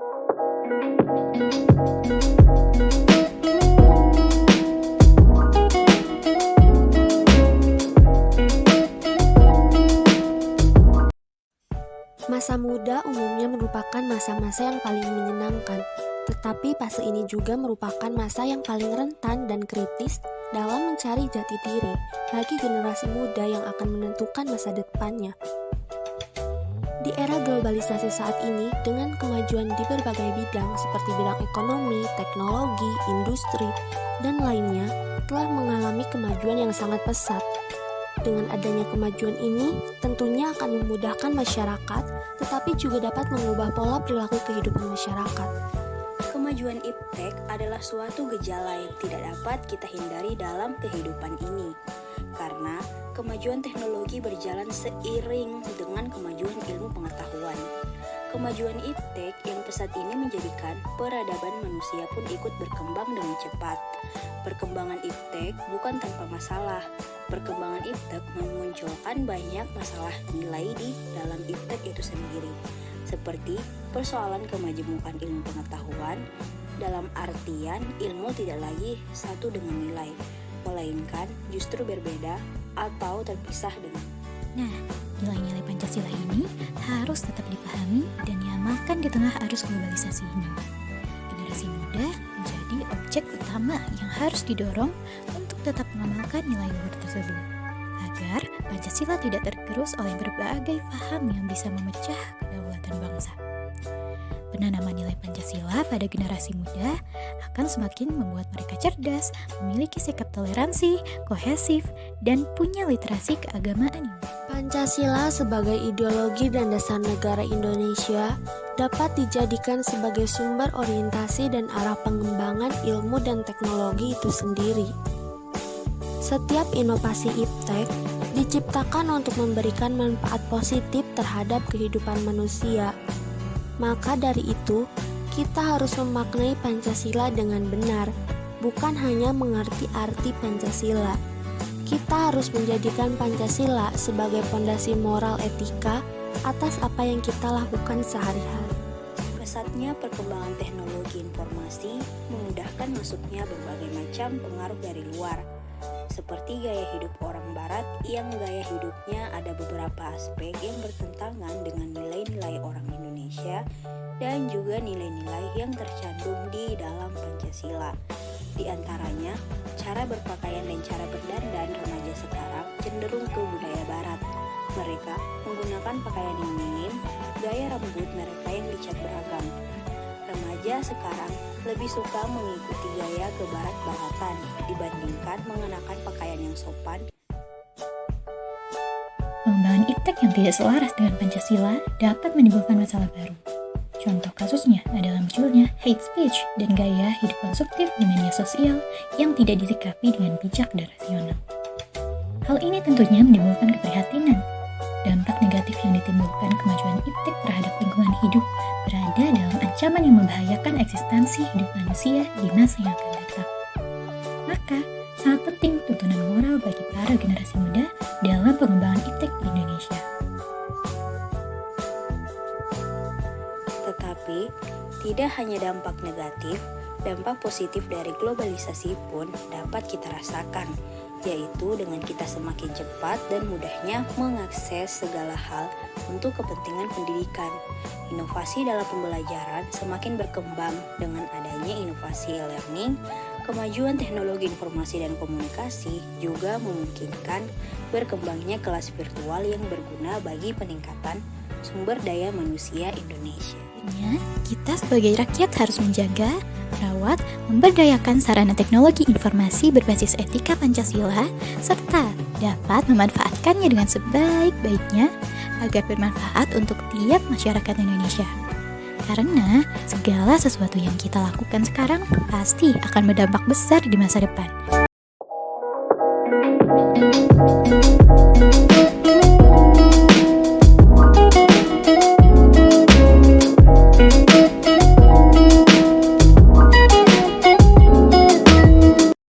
Masa muda umumnya merupakan masa-masa yang paling menyenangkan, tetapi fase ini juga merupakan masa yang paling rentan dan kritis dalam mencari jati diri bagi generasi muda yang akan menentukan masa depannya. Di era globalisasi saat ini, dengan kemajuan di berbagai bidang seperti bidang ekonomi, teknologi, industri, dan lainnya, telah mengalami kemajuan yang sangat pesat. Dengan adanya kemajuan ini, tentunya akan memudahkan masyarakat, tetapi juga dapat mengubah pola perilaku kehidupan masyarakat. Kemajuan iptek adalah suatu gejala yang tidak dapat kita hindari dalam kehidupan ini. Karena kemajuan teknologi berjalan seiring dengan kemajuan ilmu pengetahuan. Kemajuan iptek yang pesat ini menjadikan peradaban manusia pun ikut berkembang dengan cepat. Perkembangan iptek bukan tanpa masalah. Perkembangan iptek memunculkan banyak masalah nilai di dalam iptek itu sendiri. Seperti persoalan kemajemukan ilmu pengetahuan, dalam artian ilmu tidak lagi satu dengan nilai, melainkan justru berbeda atau terpisah dengan. Nah, nilai-nilai Pancasila ini harus tetap dipahami dan diamalkan di tengah arus globalisasi ini. Generasi muda menjadi objek utama yang harus didorong untuk tetap mengamalkan nilai luhur tersebut, agar Pancasila tidak tergerus oleh berbagai paham yang bisa memecah kedaulatan bangsa. Penanaman nilai Pancasila pada generasi muda akan semakin membuat mereka cerdas, memiliki sikap toleransi, kohesif, dan punya literasi keagamaan. Pancasila sebagai ideologi dan dasar negara Indonesia dapat dijadikan sebagai sumber orientasi dan arah pengembangan ilmu dan teknologi itu sendiri. Setiap inovasi iptek diciptakan untuk memberikan manfaat positif terhadap kehidupan manusia. Maka dari itu, kita harus memaknai Pancasila dengan benar, bukan hanya mengerti arti Pancasila. Kita harus menjadikan Pancasila sebagai fondasi moral etika atas apa yang kita lakukan sehari-hari. Pesatnya perkembangan teknologi informasi memudahkan masuknya berbagai macam pengaruh dari luar, seperti gaya hidup orang barat yang gaya hidupnya ada beberapa aspek yang bertentangan dengan nilai-nilai orang Indonesia dan juga nilai-nilai yang tercantum di dalam Pancasila. Di antaranya, cara berpakaian dan cara berdandan remaja sekarang cenderung ke budaya barat. Mereka menggunakan pakaian yang minim, gaya rambut mereka yang dicat beragam. Remaja sekarang lebih suka mengikuti gaya kebarat-baratan dibandingkan mengenakan pakaian yang sopan. Pengembangan iptek yang tidak selaras dengan Pancasila dapat menimbulkan masalah baru. Contoh kasusnya adalah munculnya hate speech dan gaya hidup konsumtif di media sosial yang tidak disikapi dengan bijak dan rasional. Hal ini tentunya menimbulkan keprihatinan. Dampak negatif yang ditimbulkan kemajuan iptek terhadap lingkungan hidup berada dalam ancaman yang membahayakan eksistensi hidup manusia di masa yang akan datang. Maka, sangat penting tuntunan moral bagi para generasi muda dalam pengembangan iptek di Indonesia. Tetapi, tidak hanya dampak negatif, dampak positif dari globalisasi pun dapat kita rasakan, yaitu dengan kita semakin cepat dan mudahnya mengakses segala hal untuk kepentingan pendidikan. Inovasi dalam pembelajaran semakin berkembang dengan adanya inovasi e-learning. Kemajuan teknologi informasi dan komunikasi juga memungkinkan berkembangnya kelas virtual yang berguna bagi peningkatan sumber daya manusia Indonesia. Kita sebagai rakyat harus menjaga, merawat, memberdayakan sarana teknologi informasi berbasis etika Pancasila, serta dapat memanfaatkannya dengan sebaik-baiknya agar bermanfaat untuk tiap masyarakat Indonesia. Karena segala sesuatu yang kita lakukan sekarang pasti akan berdampak besar di masa depan.